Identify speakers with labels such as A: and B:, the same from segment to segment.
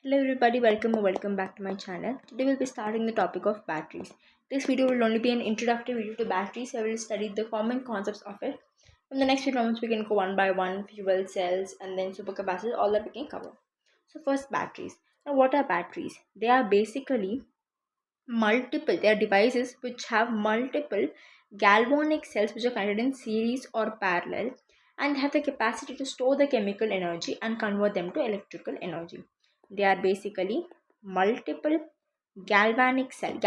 A: Hello everybody, welcome or welcome back to my channel. Today we'll be starting the topic of batteries. This video will only be an introductory video to batteries, so I will study the common concepts of it. From the next few moments we can go one by one, fuel cells and then supercapacitors, all that we can cover. So first batteries. Now what are batteries? They are basically they are devices which have multiple galvanic cells which are connected in series or parallel and have the capacity to store the chemical energy and convert them to electrical energy. They are basically multiple galvanic cell,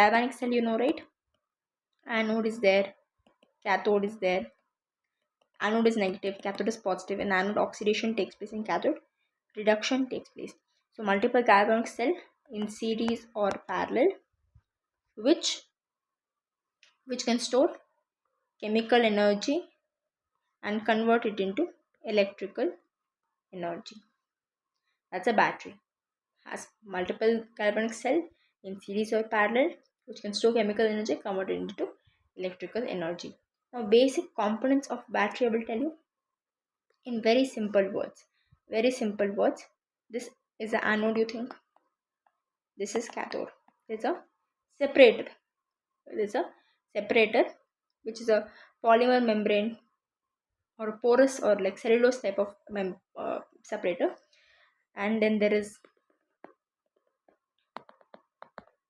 A: you know, right? Anode is there, cathode is there. Anode is negative, cathode is positive. In anode, oxidation takes place, in cathode reduction takes place. So multiple galvanic cell in series or parallel which can store chemical energy and convert it into electrical energy. That's a battery. Has multiple carbonic cell in series or parallel which can store chemical energy converted into electrical energy. Now basic components of battery I will tell you in very simple words. Very simple words. This is the anode, you think. This is cathode. There's a separator. There's a separator which is a polymer membrane or a porous or like cellulose type of separator, and then there is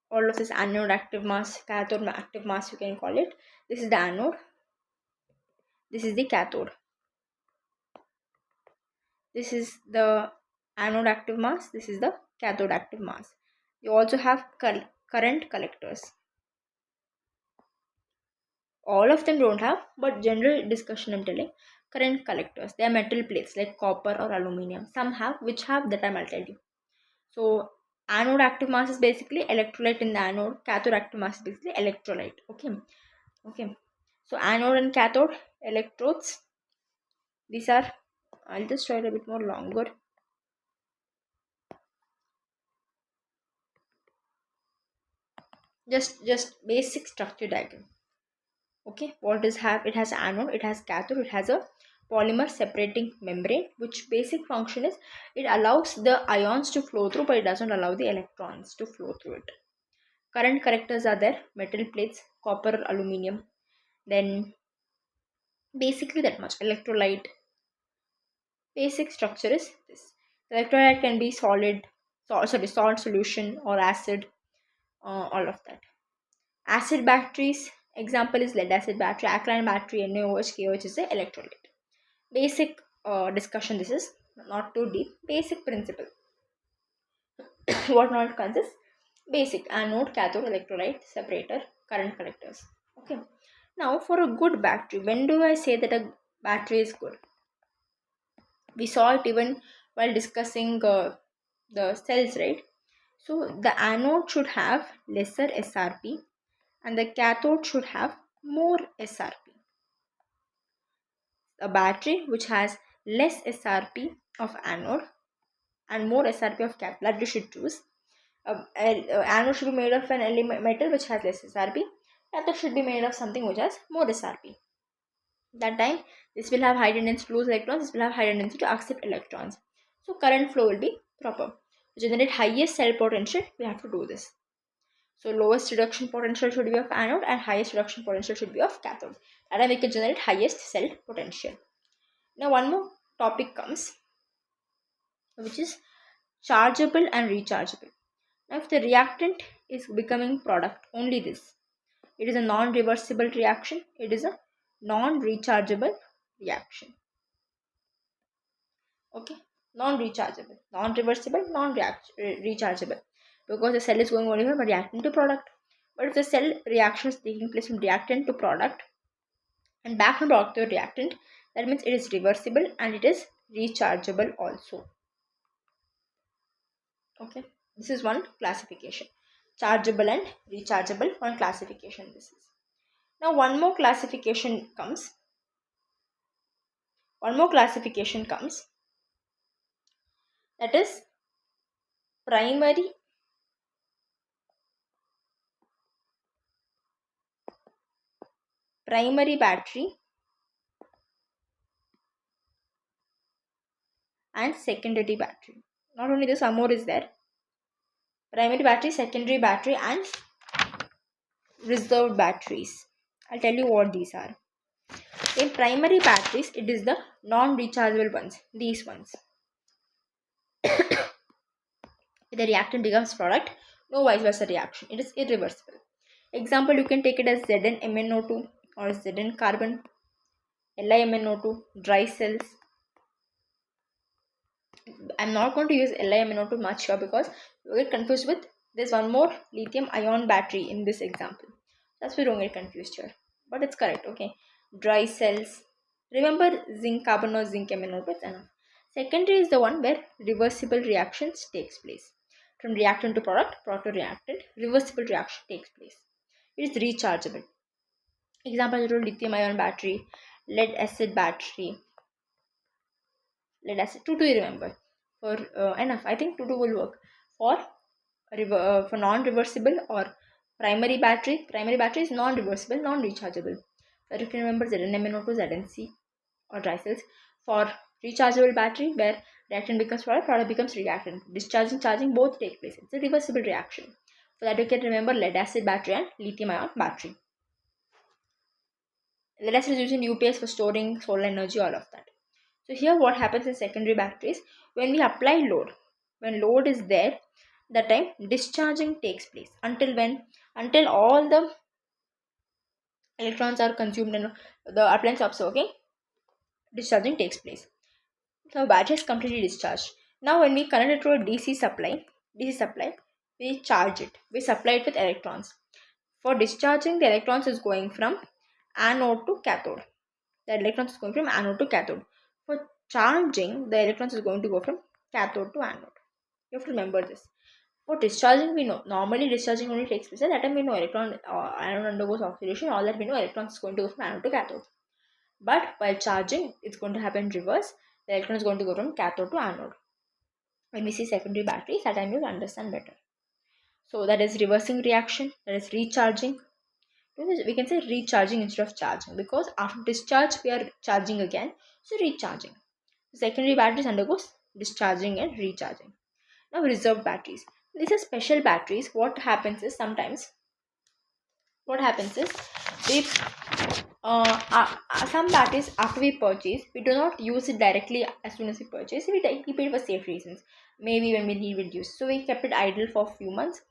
A: all of this anode active mass, cathode active mass, you can call it. This is the anode, this is the cathode, this is the anode active mass, this is the cathode active mass. You also have current collectors. All of them don't have, but general discussion I'm telling. Current collectors, they are metal plates like copper or aluminum. Some have, which have, that time I'll tell you. So anode active mass is basically electrolyte in the anode. Cathode active mass is basically electrolyte. Okay. So anode and cathode electrodes. These are. I'll just write a bit more longer. Just basic structure diagram. Okay. What does have? It has anode. It has cathode. It has a polymer separating membrane, which basic function is it allows the ions to flow through, but it doesn't allow the electrons to flow through it. Current collectors are there, metal plates, copper, aluminum. Then basically that much. Electrolyte. Basic structure is this. Electrolyte can be salt solution or acid, all of that. Acid batteries, example is lead acid battery, alkaline battery, NaOH, KOH is the electrolyte. Basic discussion, this is not too deep. Basic principle. What not consists? Basic anode, cathode, electrolyte, separator, current collectors. Okay. Now for a good battery, when do I say that a battery is good? We saw it even while discussing the cells, right? So the anode should have lesser SRP and the cathode should have more SRP. A battery which has less SRP of anode and more SRP of cathode, that you should choose. Anode should be made of an element metal which has less SRP. Cathode should be made of something which has more SRP. That time this will have high tendency to lose electrons, this will have high tendency to accept electrons. So current flow will be proper. To generate highest cell potential, we have to do this. So lowest reduction potential should be of anode and highest reduction potential should be of cathode. That time we can generate highest cell potential. Now one more topic comes, which is chargeable and rechargeable. Now if the reactant is becoming product, only this. It is a non-reversible reaction. It is a non-rechargeable reaction. Okay, non-rechargeable, non-reversible, non-rechargeable, because the cell is going only from reactant to product. But if the cell reaction is taking place from reactant to product and back from product to reactant, that means it is reversible and it is rechargeable also. Okay, this is one classification. Chargeable and rechargeable, one classification this is. Now one more classification comes. That is primary battery and secondary battery. Not only this, one more is there. primary battery, secondary battery, and reserved batteries. I'll tell you what these are. In primary batteries, it is the non-rechargeable ones, these ones. If the reactant becomes product, no vice versa reaction. It is irreversible. Example, you can take it as ZnMnO2 or Zn carbon, LiMnO2, dry cells. I'm not going to use LiMnO2 much here because you get confused with there's one more lithium ion battery in this example. That's why you don't get confused here. But it's correct, okay? Dry cells. Remember zinc carbon or zinc MnO2, it's enough. Secondary is the one where reversible reactions takes place. From reactant to product, product to reactant, reversible reaction takes place. It is rechargeable. Example, lithium ion battery, lead acid battery, lead acid 2 you remember. For enough, I think 2 will work. For non-reversible or primary battery is non-reversible, non-rechargeable. So you can remember ZnMnO2, Zn or dry cells. For rechargeable battery, where reactant becomes product becomes reactant. Discharging, charging both take place. It's a reversible reaction. For that you can remember lead acid battery and lithium ion battery. Lead acid is used in UPS for storing solar energy, all of that. So here what happens in secondary batteries, when we apply load, when load is there, that time discharging takes place until all the electrons are consumed and the appliance stops working, discharging takes place. So battery is completely discharged. Now when we connect it to a DC supply, we charge it. We supply it with electrons. For discharging, the electrons is going from anode to cathode. The electrons is going from anode to cathode. For charging, the electrons is going to go from cathode to anode. You have to remember this. For discharging, we know normally discharging only takes place. At that time, we know anode undergoes oxidation. All that we know, electrons is going to go from anode to cathode. But while charging, it's going to happen in reverse. The electron is going to go from cathode to anode. When we see secondary batteries, that time you'll understand better. So that is reversing reaction. That is recharging. We can say recharging instead of charging because after discharge we are charging again. So recharging. Secondary batteries undergoes discharging and recharging. Now reserved batteries. These are special batteries. What happens is we some batteries after we purchase, we do not use it directly as soon as we purchase. We keep it for safe reasons. Maybe when we need it use. So we kept it idle for a few months,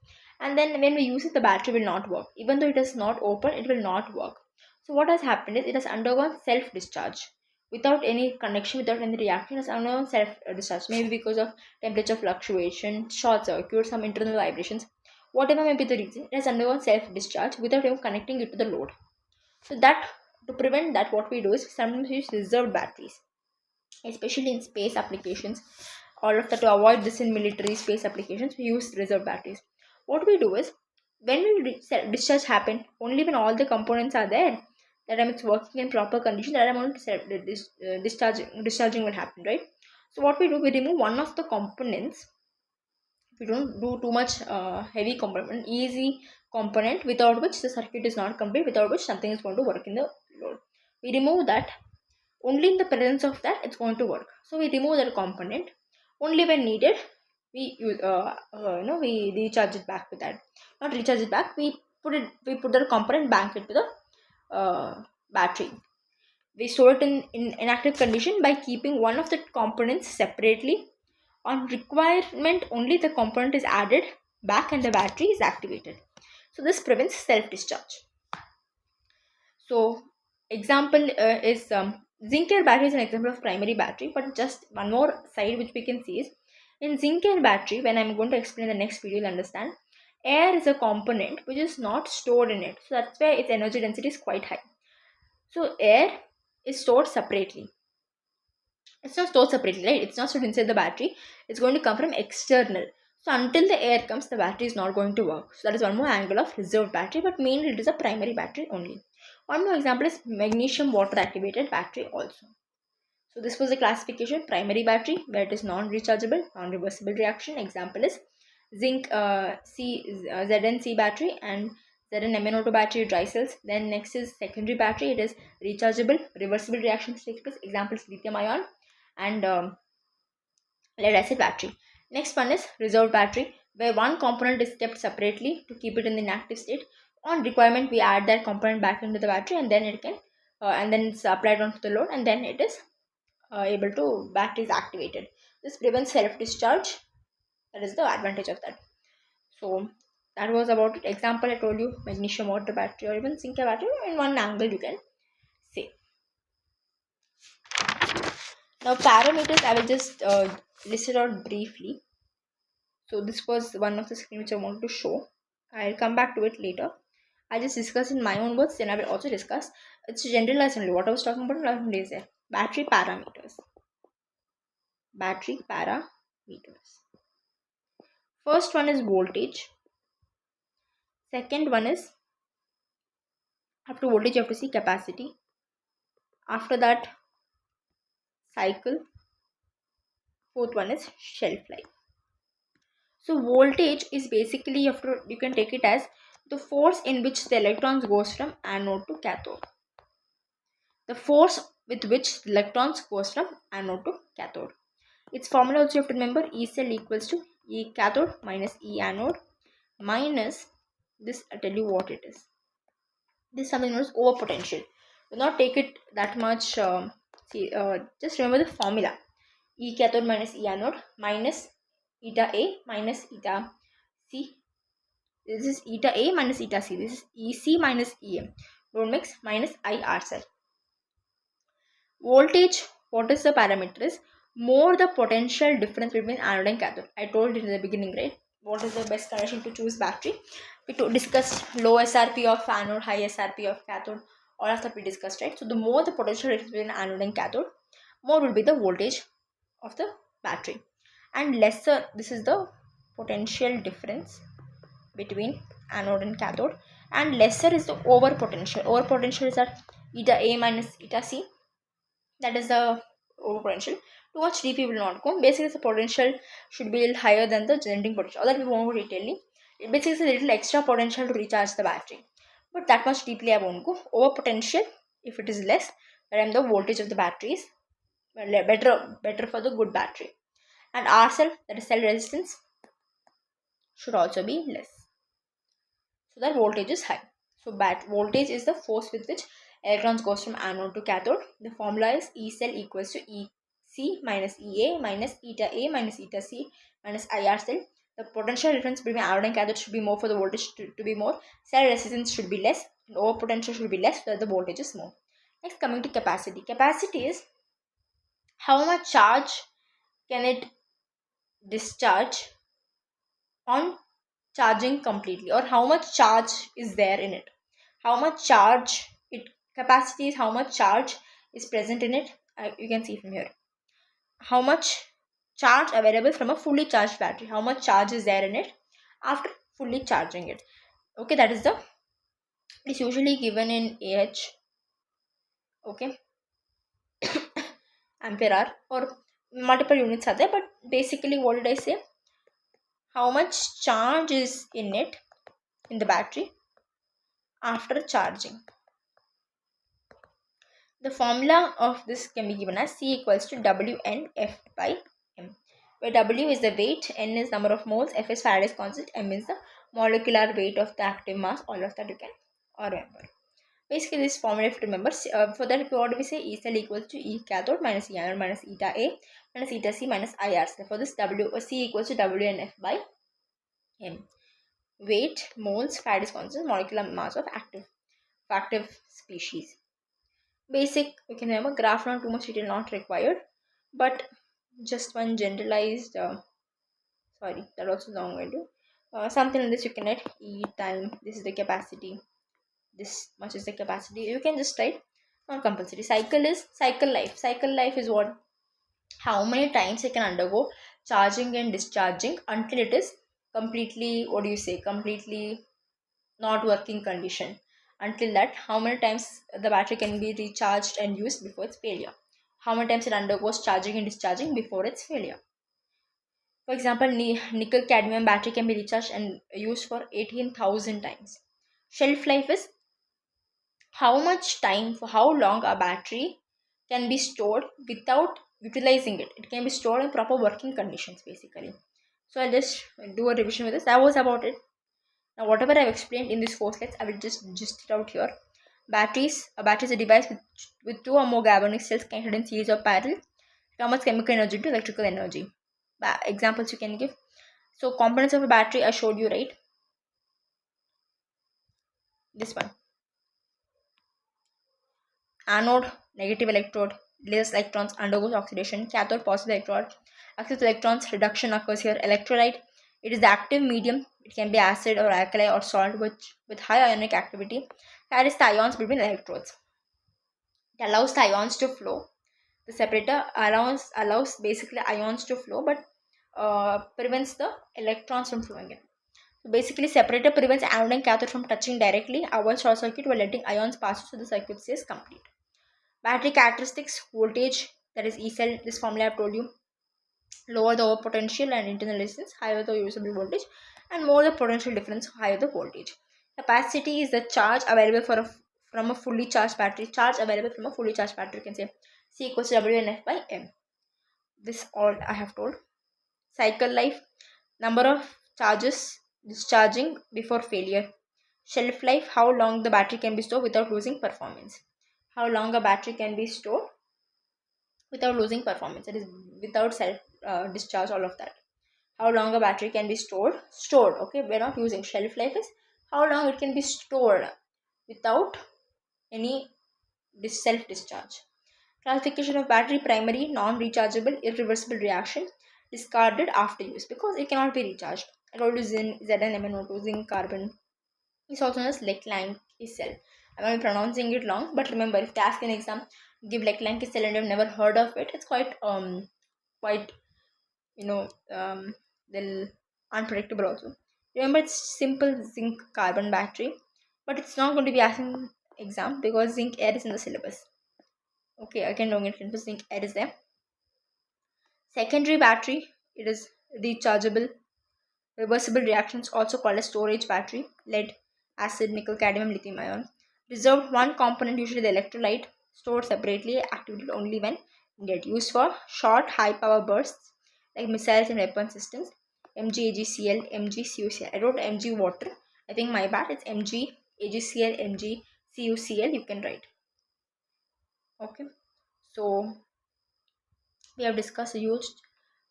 A: and then when we use it, the battery will not work. Even though it is not open, it will not work. So what has happened is it has undergone self discharge without any connection, without any reaction. It has undergone self discharge. Maybe because of temperature fluctuation, short circuit, some internal vibrations. Whatever may be the reason, it has undergone self discharge without even connecting it to the load. So that to prevent that, what we do is sometimes we use reserved batteries, especially in space applications. All of that, to avoid this in military space applications, we use reserved batteries. What we do is when we discharge happen, only when all the components are there, that time it's working in proper condition, that time only discharging will happen, right? So what we do, we remove one of the components. We don't do too much heavy component, easy component without which the circuit is not complete, without which something is going to work in the load. We remove that. Only in the presence of that it's going to work. So we remove that component. Only when needed, we use we recharge it back with that. Not recharge it back. We put the component back into the battery. We store it in inactive condition by keeping one of the components separately. On requirement, only the component is added back and the battery is activated. So this prevents self-discharge. So example is zinc air battery is an example of primary battery, but just one more side which we can see is in zinc air battery, when I'm going to explain the next video, you'll understand air is a component which is not stored in it. So that's why its energy density is quite high. So air is stored separately. It's not stored separately, right? It's not stored inside the battery. It's going to come from external. So until the air comes, the battery is not going to work. So that is one more angle of reserved battery, but mainly it is a primary battery only. One more example is magnesium water activated battery also. So this was the classification: primary battery where it is non-rechargeable, non-reversible reaction. Example is zinc ZnC battery and ZnMnO2 battery, dry cells. Then next is secondary battery. It is rechargeable, reversible reactions take place. Examples lithium ion and lead acid battery. Next one is reserved battery. where one component is kept separately to keep it in the inactive state. On requirement, we add that component back into the battery, and then it can, and then it's applied onto the load, and then it is able to battery is activated. This prevents self discharge. That is the advantage of that. So that was about it. Example, I told you magnesium water battery or even zinc battery in one angle you can say. Now parameters I will just list it out briefly. So this was one of the screen which I wanted to show. I'll come back to it later. I just discuss in my own words, then I will also discuss. It's generalized only. What I was talking about last days there. Battery parameters. Battery parameters. First one is voltage. Second one is, after voltage you have to see capacity. After that, cycle. Fourth one is shelf life. So voltage is basically, you can take it as the force in which the electrons goes from anode to cathode. The force with which the electrons goes from anode to cathode. Its formula also you have to remember, E cell equals to E cathode minus E anode minus this. I'll tell you what it is. This is something known as over potential. Do not take it that much. Just remember the formula. E cathode minus E anode minus eta A minus eta C. This is eta A minus eta C. This is EC minus EM. Don't mix, minus IR cell. Voltage, what is the parameter is? More the potential difference between anode and cathode. I told in the beginning, right? What is the best condition to choose battery? We discussed low SRP of anode, high SRP of cathode. All of that we discussed, right? So the more the potential difference between anode and cathode, more will be the voltage of the battery. And lesser, this is the potential difference between anode and cathode. And lesser is the over potential. Over potential is at eta A minus eta C. That is the over potential. Too much deep we will not go. Basically the potential should be a little higher than the generating potential. All that we won't go detailing. It basically is a little extra potential to recharge the battery, but that much deeply I won't go. Over potential, if it is less, then the voltage of the battery is better for the good battery. And R cell, that is cell resistance, should also be less, so that voltage is high. So voltage is the force with which electrons goes from anode to cathode. The formula is E cell equals to EC minus EA minus eta A minus eta C minus IR cell. The potential difference between anode and cathode should be more for the voltage to be more. Cell resistance should be less, and over potential should be less, so that the voltage is more. Next, coming to capacity. Capacity is how much charge can it discharge on charging completely, or how much charge is there in it. How much charge it capacity is how much charge is present in it. You can see from here how much charge available from a fully charged battery, how much charge is there in it after fully charging it. Okay, that is the, it's usually given in Ah, okay, ampere hour, or multiple units are there, but basically what did I say, how much charge is in it, in the battery after charging. The formula of this can be given as C equals to WNF by M, where W is the weight, N is number of moles, F is Faraday's constant, M is the molecular weight of the active mass. All of that you can remember. Basically, this formula, if you remember, for that, what do we say? E cell equals to E cathode minus E anode minus eta A minus eta C minus IR. For this, C equals to WNF by M. Weight, moles, Faraday's constant, molecular mass of active species. Basic, you can remember. Graph, not too much detail not required, but just one generalized, sorry, that also long way to something like this. You can write E time, this is the capacity, this much is the capacity. You can just write, not compulsory. Cycle is cycle life. Cycle life is what, how many times it can undergo charging and discharging until it is completely, what do you say, completely not working condition. Until that, how many times the battery can be recharged and used before its failure, how many times it undergoes charging and discharging before its failure. For example, nickel cadmium battery can be recharged and used for 18,000 times. Shelf life is how much time, for how long a battery can be stored without utilizing it. It can be stored in proper working conditions basically. So I'll just do a revision with this. That was about it. Now whatever I've explained in these 4 slides, I will just gist it out here. A battery is a device with 2 or more galvanic cells connected in series of parallel. Converts chemical energy into electrical energy. Examples you can give. So components of a battery I showed you, right? This one. Anode, negative electrode, releases electrons, undergoes oxidation. Cathode, positive electrode, accepts electrons, reduction occurs here. Electrolyte, it is the active medium. It can be acid or alkali or salt with high ionic activity. Carries the ions between electrodes. It allows the ions to flow. The separator allows basically ions to flow, but prevents the electrons from flowing in. So basically, separator prevents anode and cathode from touching directly. Avoids short circuit while letting ions pass through, so the circuit stays complete. Battery characteristics: voltage, that is E cell. This formula I've told you. Lower the over potential and internal resistance, higher the usable voltage, and more the potential difference, higher the voltage. Capacity is the charge available from a fully charged battery. Charge available from a fully charged battery. You can say C equals to W and F by M. This all I have told. Cycle life: number of charges discharging before failure. Shelf life: how long the battery can be stored without losing performance. How long a battery can be stored without losing performance, that is without self discharge, all of that. How long a battery can be stored, okay, we're not using. Shelf life is how long it can be stored without any self discharge. Classification of battery: primary, non rechargeable, irreversible reaction, discarded after use because it cannot be recharged. I told you ZnMnO2, zinc carbon is also known as Leclanche cell. I'm not pronouncing it long, but remember, if they ask an exam, give Leclanche cell and you've never heard of it, it's quite you know they'll unpredictable also. Remember, it's simple zinc carbon battery, but it's not going to be asking exam because zinc air is in the syllabus. Okay, again, don't get confused. Zinc air is there. Secondary battery, it is rechargeable, reversible reactions, also called as storage battery. Lead, acid, nickel, cadmium, lithium ion. Reserved one component, usually the electrolyte, stored separately, activated only when needed. Used for short, high power bursts like missiles and weapon systems. MgAgCl, MgCuCl. I wrote Mg water. I think my bad. It's MgAgCl, MgCuCl. You can write. Okay. So we have discussed a huge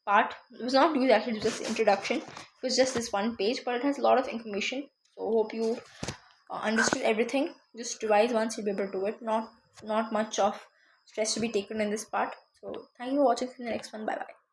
A: part. It was not huge actually, it was just introduction. It was just this one page, but it has a lot of information. So hope you understood everything. Just revise once, you'll be able to do it. Not much of stress to be taken in this part. So thank you for watching. See you in the next one. Bye bye.